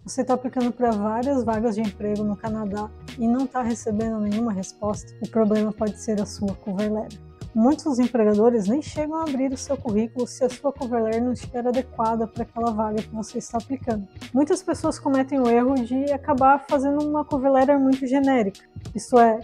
Você está aplicando para várias vagas de emprego no Canadá e não está recebendo nenhuma resposta, o problema pode ser a sua cover letter. Muitos empregadores nem chegam a abrir o seu currículo se a sua cover letter não estiver adequada para aquela vaga que você está aplicando. Muitas pessoas cometem o erro de acabar fazendo uma cover letter muito genérica, isso é,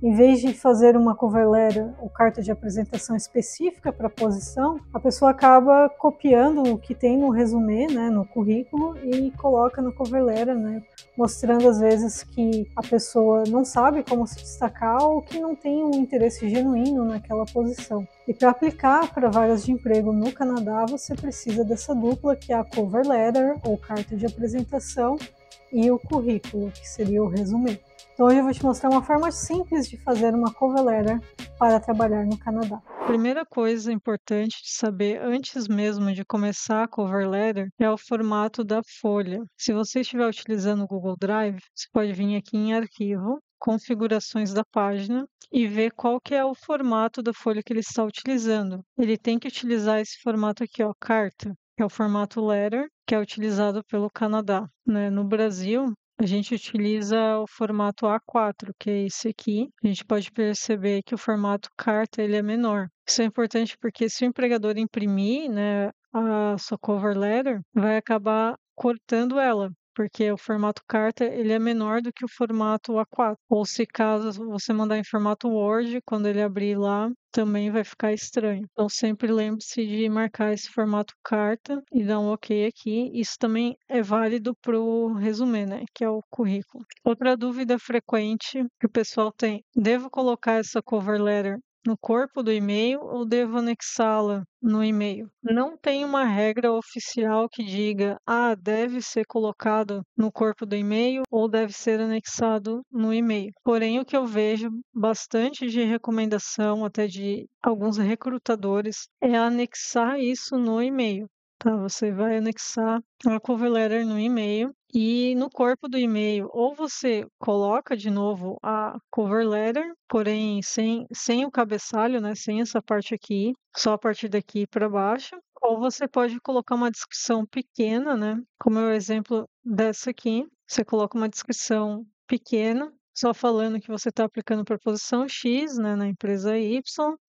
em vez de fazer uma cover letter ou carta de apresentação específica para a posição, a pessoa acaba copiando o que tem no resumê, né, no currículo, e coloca na cover letter, né, mostrando às vezes que a pessoa não sabe como se destacar ou que não tem um interesse genuíno naquela posição. E para aplicar para vagas de emprego no Canadá, você precisa dessa dupla, que é a cover letter ou carta de apresentação e o currículo, que seria o resumê. Então hoje eu vou te mostrar uma forma simples de fazer uma cover letter para trabalhar no Canadá. Primeira coisa importante de saber antes mesmo de começar a cover letter é o formato da folha. Se você estiver utilizando o Google Drive, você pode vir aqui em Arquivo, Configurações da página e ver qual que é o formato da folha que ele está utilizando. Ele tem que utilizar esse formato aqui, ó, carta, que é o formato letter, que é utilizado pelo Canadá, né? No Brasil, a gente utiliza o formato A4, que é esse aqui. A gente pode perceber que o formato carta ele é menor. Isso é importante porque se o empregador imprimir, né, a sua cover letter, vai acabar cortando ela, porque o formato carta ele é menor do que o formato A4. Ou se caso você mandar em formato Word, quando ele abrir lá, também vai ficar estranho. Então sempre lembre-se de marcar esse formato carta e dar um OK aqui. Isso também é válido para o resumê, né, que é o currículo. Outra dúvida frequente que o pessoal tem: devo colocar essa cover letter no corpo do e-mail ou devo anexá-la no e-mail? Não tem uma regra oficial que diga, deve ser colocado no corpo do e-mail ou deve ser anexado no e-mail. Porém, o que eu vejo bastante de recomendação, até de alguns recrutadores, é anexar isso no e-mail. Tá, você vai anexar a cover letter no e-mail e no corpo do e-mail ou você coloca de novo a cover letter, porém sem o cabeçalho, né, sem essa parte aqui, só a partir daqui para baixo, ou você pode colocar uma descrição pequena, né, como é o exemplo dessa aqui, você coloca uma descrição pequena, só falando que você está aplicando para a posição X, né, na empresa Y,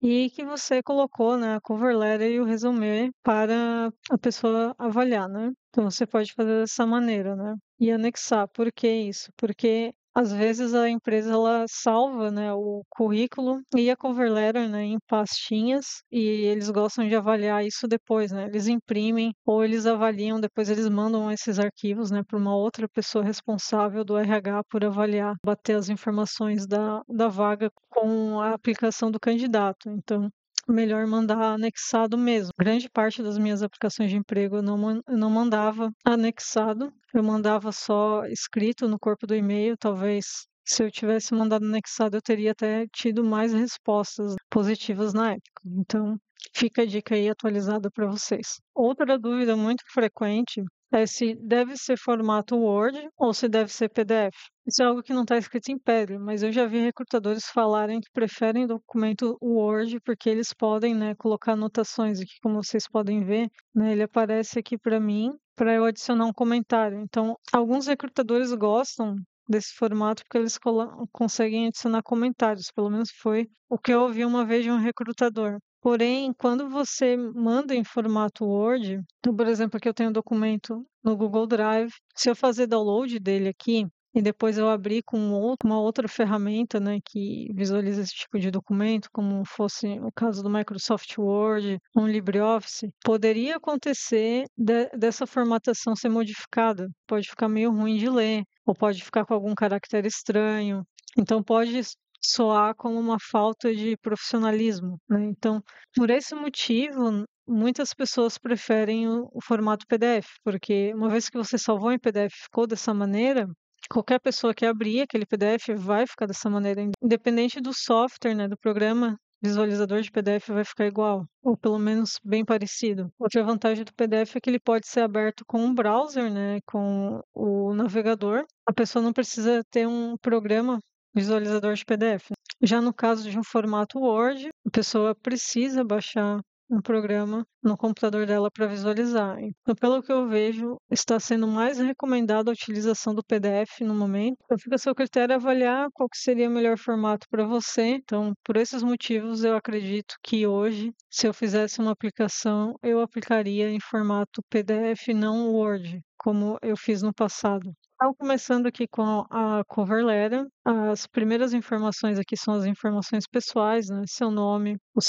e que você colocou, né, a cover letter e o resumê para a pessoa avaliar, né? Então você pode fazer dessa maneira, né? E anexar. Por que isso? Porque às vezes a empresa ela salva, né, o currículo e a cover letter, né, em pastinhas e eles gostam de avaliar isso depois, né? Eles imprimem ou eles avaliam, depois eles mandam esses arquivos, né, para uma outra pessoa responsável do RH por avaliar, bater as informações da vaga com a aplicação do candidato. Então, melhor mandar anexado mesmo. Grande parte das minhas aplicações de emprego eu não mandava anexado, eu mandava só escrito no corpo do e-mail. Talvez se eu tivesse mandado anexado, eu teria até tido mais respostas positivas na época. Então, fica a dica aí atualizada para vocês. Outra dúvida muito frequente é se deve ser formato Word ou se deve ser PDF. Isso é algo que não está escrito em pedra, mas eu já vi recrutadores falarem que preferem documento Word porque eles podem, né, colocar anotações aqui, como vocês podem ver, né, ele aparece aqui para mim para eu adicionar um comentário. Então, alguns recrutadores gostam desse formato porque eles conseguem adicionar comentários, pelo menos foi o que eu ouvi uma vez de um recrutador. Porém, quando você manda em formato Word, então, por exemplo, aqui eu tenho um documento no Google Drive, se eu fazer download dele aqui, e depois eu abrir com uma outra ferramenta, né, que visualiza esse tipo de documento, como fosse o caso do Microsoft Word, um LibreOffice, poderia acontecer dessa formatação ser modificada. Pode ficar meio ruim de ler, ou pode ficar com algum caractere estranho. Então pode soar como uma falta de profissionalismo, né? Então, por esse motivo, muitas pessoas preferem o formato PDF, porque uma vez que você salvou em PDF e ficou dessa maneira, qualquer pessoa que abrir aquele PDF vai ficar dessa maneira, independente do software, né, do programa visualizador de PDF vai ficar igual, ou pelo menos bem parecido. Outra vantagem do PDF é que ele pode ser aberto com um browser, né, com o navegador. A pessoa não precisa ter um programa visualizador de PDF. Já no caso de um formato Word, a pessoa precisa baixar um programa no computador dela para visualizar. Então, pelo que eu vejo, está sendo mais recomendada a utilização do PDF no momento. Então, fica a seu critério avaliar qual que seria o melhor formato para você. Então, por esses motivos, eu acredito que hoje, se eu fizesse uma aplicação, eu aplicaria em formato PDF, não Word, como eu fiz no passado. Então, começando aqui com a cover letter, as primeiras informações aqui são as informações pessoais, né? Seu nome, o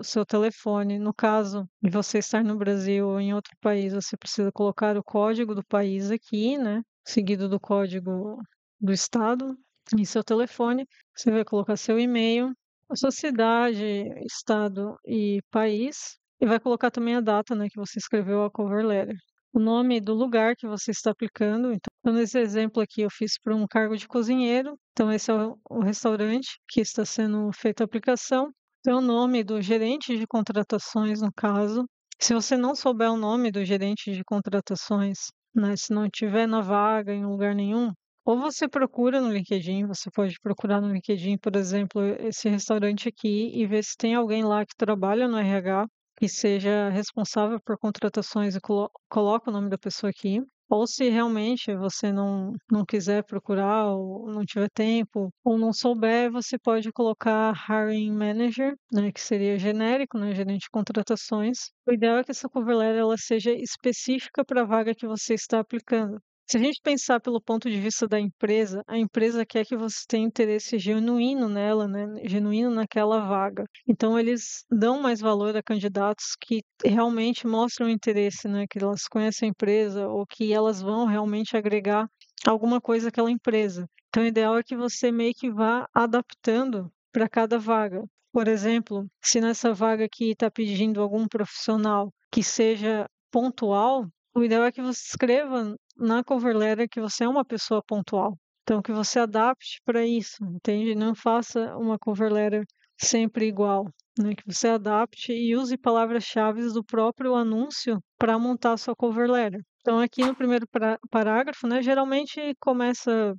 seu telefone. No caso de você estar no Brasil ou em outro país, você precisa colocar o código do país aqui, né? Seguido do código do estado e seu telefone. Você vai colocar seu e-mail, a sua cidade, estado e país. E vai colocar também a data, né, que você escreveu a cover letter. O nome do lugar que você está aplicando. Então, nesse exemplo aqui, eu fiz para um cargo de cozinheiro. Então, esse é o restaurante que está sendo feita a aplicação. Tem o nome do gerente de contratações, no caso. Se você não souber o nome do gerente de contratações, né, se não tiver na vaga em lugar nenhum, ou você procura no LinkedIn, você pode procurar no LinkedIn, por exemplo, esse restaurante aqui e ver se tem alguém lá que trabalha no RH que seja responsável por contratações e coloca o nome da pessoa aqui. Ou se realmente você não quiser procurar, ou não tiver tempo, ou não souber, você pode colocar Hiring Manager, né, que seria genérico, né, gerente de contratações. O ideal é que essa cover letter ela seja específica para a vaga que você está aplicando. Se a gente pensar pelo ponto de vista da empresa, a empresa quer que você tenha interesse genuíno nela, né? Genuíno naquela vaga. Então, eles dão mais valor a candidatos que realmente mostram interesse, né? Que elas conhecem a empresa ou que elas vão realmente agregar alguma coisa àquela empresa. Então, o ideal é que você meio que vá adaptando para cada vaga. Por exemplo, se nessa vaga aqui está pedindo algum profissional que seja pontual, o ideal é que você escreva na cover letter que você é uma pessoa pontual. Então, que você adapte para isso, entende? Não faça uma cover letter sempre igual, né? Que você adapte e use palavras-chave do próprio anúncio para montar a sua cover letter. Então, aqui no primeiro parágrafo, né, geralmente começa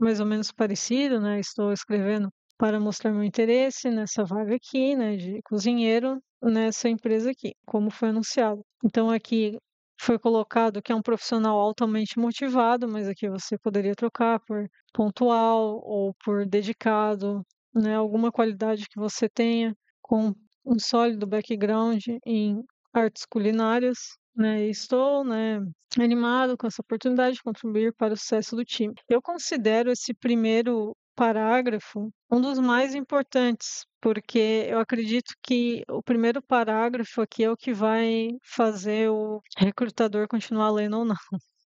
mais ou menos parecido, né? Estou escrevendo para mostrar meu interesse nessa vaga aqui, né, de cozinheiro nessa empresa aqui, como foi anunciado. Então, aqui foi colocado que é um profissional altamente motivado, mas aqui você poderia trocar por pontual ou por dedicado, né? Alguma qualidade que você tenha com um sólido background em artes culinárias, né? E estou, né, animado com essa oportunidade de contribuir para o sucesso do time. Eu considero esse primeiro parágrafo um dos mais importantes, porque eu acredito que o primeiro parágrafo aqui é o que vai fazer o recrutador continuar lendo ou não,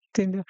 entendeu?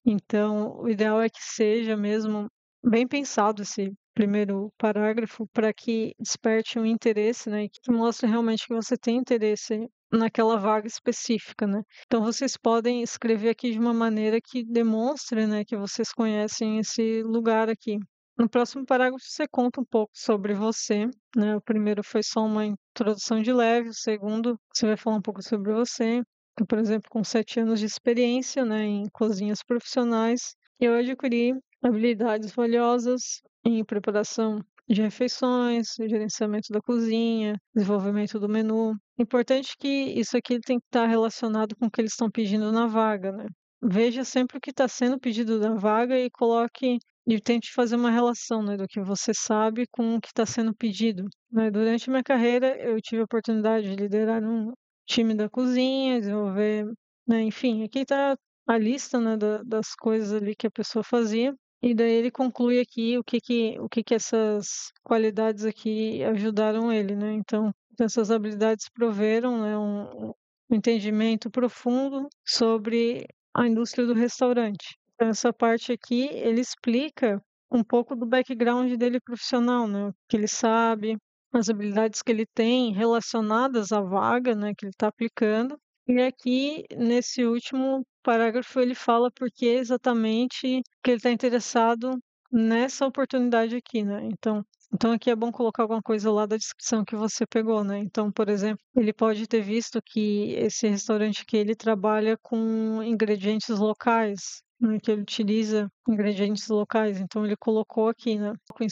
Então, o ideal é que seja mesmo bem pensado esse primeiro parágrafo para que desperte um interesse, né, e que mostre realmente que você tem interesse naquela vaga específica, né? Então, vocês podem escrever aqui de uma maneira que demonstre, né, que vocês conhecem esse lugar aqui. No próximo parágrafo, você conta um pouco sobre você, né? O primeiro foi só uma introdução de leve, o segundo, você vai falar um pouco sobre você. Então, por exemplo, com 7 anos de experiência, né, em cozinhas profissionais, eu adquiri habilidades valiosas em preparação de refeições, gerenciamento da cozinha, desenvolvimento do menu. Importante que isso aqui tem que estar relacionado com o que eles estão pedindo na vaga, né? Veja sempre o que está sendo pedido na vaga e coloque e tente fazer uma relação, né, do que você sabe com o que está sendo pedido, né? Durante minha carreira, eu tive a oportunidade de liderar um time da cozinha, desenvolver, né, enfim, aqui está a lista, né, das coisas ali que a pessoa fazia. E daí ele conclui aqui o que que essas qualidades aqui ajudaram ele, né? Então, essas habilidades proveram, né, um entendimento profundo sobre a indústria do restaurante. Então, essa parte aqui, ele explica um pouco do background dele profissional, né? O que ele sabe, as habilidades que ele tem relacionadas à vaga, né, que ele está aplicando. E aqui, nesse último parágrafo, ele fala por que exatamente que ele está interessado nessa oportunidade aqui, né? Então aqui é bom colocar alguma coisa lá da descrição que você pegou, né? Então, por exemplo, ele pode ter visto que esse restaurante aqui ele trabalha com ingredientes locais, né? Que ele utiliza ingredientes locais. Então ele colocou aqui, né? Com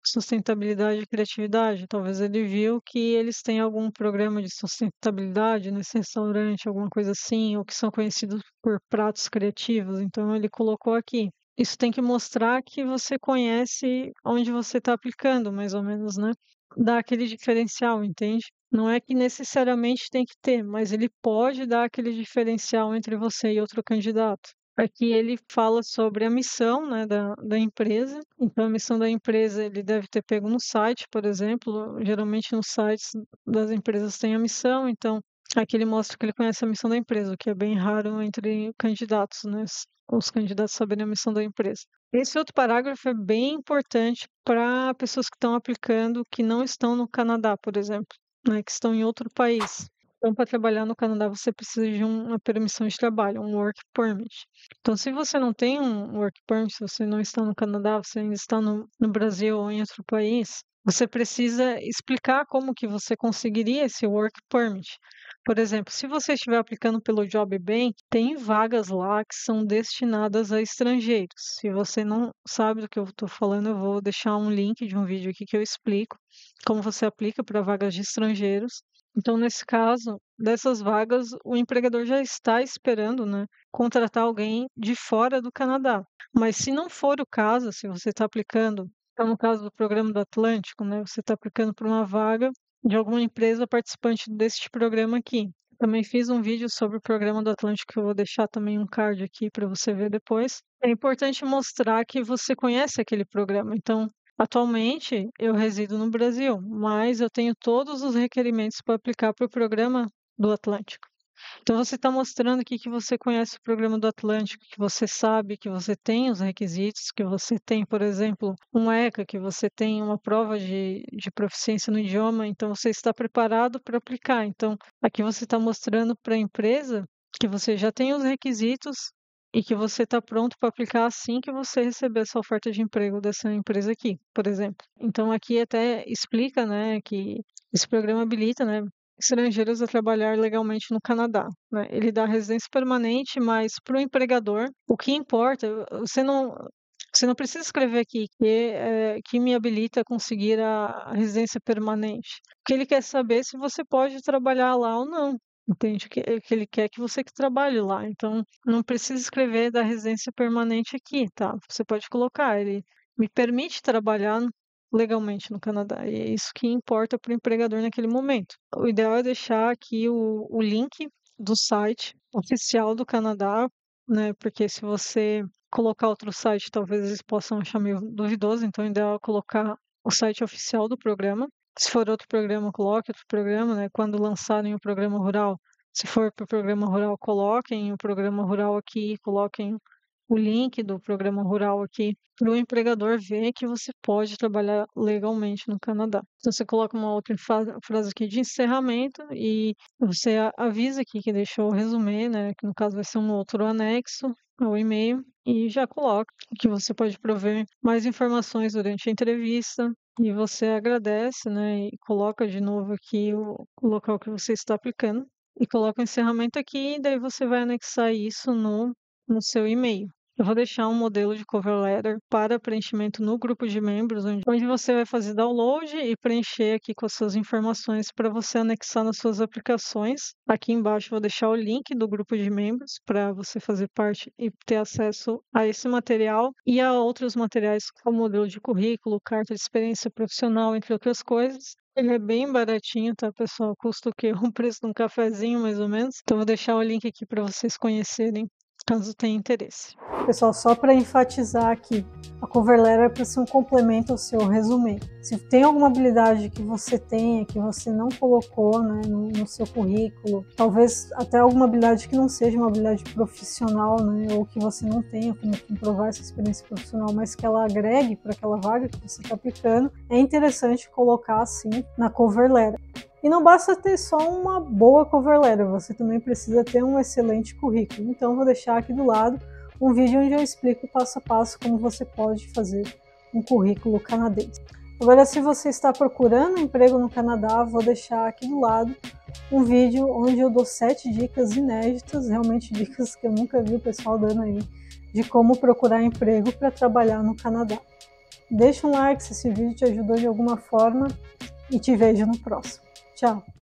sustentabilidade e criatividade. Talvez ele viu que eles têm algum programa de sustentabilidade nesse restaurante, alguma coisa assim, ou que são conhecidos por pratos criativos, então ele colocou aqui. Isso tem que mostrar que você conhece onde você está aplicando, mais ou menos, né? Dá aquele diferencial, entende? Não é que necessariamente tem que ter, mas ele pode dar aquele diferencial entre você e outro candidato. Aqui ele fala sobre a missão, né, da empresa. Então, a missão da empresa ele deve ter pego no site, por exemplo. Geralmente, nos sites das empresas tem a missão. Então, aqui ele mostra que ele conhece a missão da empresa, o que é bem raro entre candidatos, né? Os candidatos saberem a missão da empresa. Esse outro parágrafo é bem importante para pessoas que estão aplicando que não estão no Canadá, por exemplo, né, que estão em outro país. Então, para trabalhar no Canadá, você precisa de uma permissão de trabalho, um work permit. Então, se você não tem um work permit, se você não está no Canadá, você ainda está no Brasil ou em outro país, você precisa explicar como que você conseguiria esse work permit. Por exemplo, se você estiver aplicando pelo Job Bank, tem vagas lá que são destinadas a estrangeiros. Se você não sabe do que eu estou falando, eu vou deixar um link de um vídeo aqui que eu explico como você aplica para vagas de estrangeiros. Então, nesse caso, dessas vagas, o empregador já está esperando, né, contratar alguém de fora do Canadá. Mas se não for o caso, se você está aplicando, então no caso do programa do Atlântico, né, você está aplicando para uma vaga de alguma empresa participante deste programa aqui. Também fiz um vídeo sobre o programa do Atlântico, que eu vou deixar também um card aqui para você ver depois. É importante mostrar que você conhece aquele programa. Então, atualmente, eu resido no Brasil, mas eu tenho todos os requerimentos para aplicar para o programa do Atlântico. Então, você está mostrando aqui que você conhece o programa do Atlântico, que você sabe que você tem os requisitos, que você tem, por exemplo, um ECA, que você tem uma prova de proficiência no idioma, então você está preparado para aplicar. Então, aqui você está mostrando para a empresa que você já tem os requisitos e que você está pronto para aplicar assim que você receber essa oferta de emprego dessa empresa aqui, por exemplo. Então, aqui até explica, né, que esse programa habilita, né, estrangeiros a trabalhar legalmente no Canadá, né? Ele dá residência permanente, mas para o empregador, o que importa, você não precisa escrever aqui que me habilita a conseguir a residência permanente. O que ele quer saber é se você pode trabalhar lá ou não. Entende? Que ele quer que você que trabalhe lá. Então, não precisa escrever da residência permanente aqui, tá? Você pode colocar, ele me permite trabalhar legalmente no Canadá. E é isso que importa para o empregador naquele momento. O ideal é deixar aqui o link do site oficial do Canadá, né? Porque se você colocar outro site, talvez eles possam achar meio duvidoso. Então, o ideal é colocar o site oficial do programa. Se for outro programa, coloque outro programa, né? Quando lançarem o programa rural, se for para o programa rural, coloquem o programa rural aqui, coloquem o link do programa rural aqui para o empregador ver que você pode trabalhar legalmente no Canadá. Então, você coloca uma outra frase aqui de encerramento e você avisa aqui que deixou o resumê, né? Que no caso vai ser um outro anexo ao e-mail e já coloca que você pode prover mais informações durante a entrevista. E você agradece, né? E coloca de novo aqui o local que você está aplicando. E coloca o encerramento aqui, e daí você vai anexar isso no seu e-mail. Eu vou deixar um modelo de cover letter para preenchimento no grupo de membros, onde você vai fazer download e preencher aqui com as suas informações para você anexar nas suas aplicações. Aqui embaixo eu vou deixar o link do grupo de membros para você fazer parte e ter acesso a esse material e a outros materiais como modelo de currículo, carta de experiência profissional, entre outras coisas. Ele é bem baratinho, tá, pessoal? Custa o quê? O preço de um cafezinho, mais ou menos. Então, vou deixar o link aqui para vocês conhecerem, caso tenha interesse. Pessoal, só para enfatizar aqui, a cover letter é para ser um complemento ao seu resumê. Se tem alguma habilidade que você tenha, que você não colocou, né, no seu currículo, talvez até alguma habilidade que não seja uma habilidade profissional, né, ou que você não tenha como comprovar essa experiência profissional, mas que ela agregue para aquela vaga que você está aplicando, é interessante colocar assim na cover letter. E não basta ter só uma boa cover letter, você também precisa ter um excelente currículo. Então, vou deixar aqui do lado um vídeo onde eu explico passo a passo como você pode fazer um currículo canadense. Agora, se você está procurando emprego no Canadá, vou deixar aqui do lado um vídeo onde eu dou 7 dicas inéditas, realmente dicas que eu nunca vi o pessoal dando aí, de como procurar emprego para trabalhar no Canadá. Deixa um like se esse vídeo te ajudou de alguma forma e te vejo no próximo. Tchau!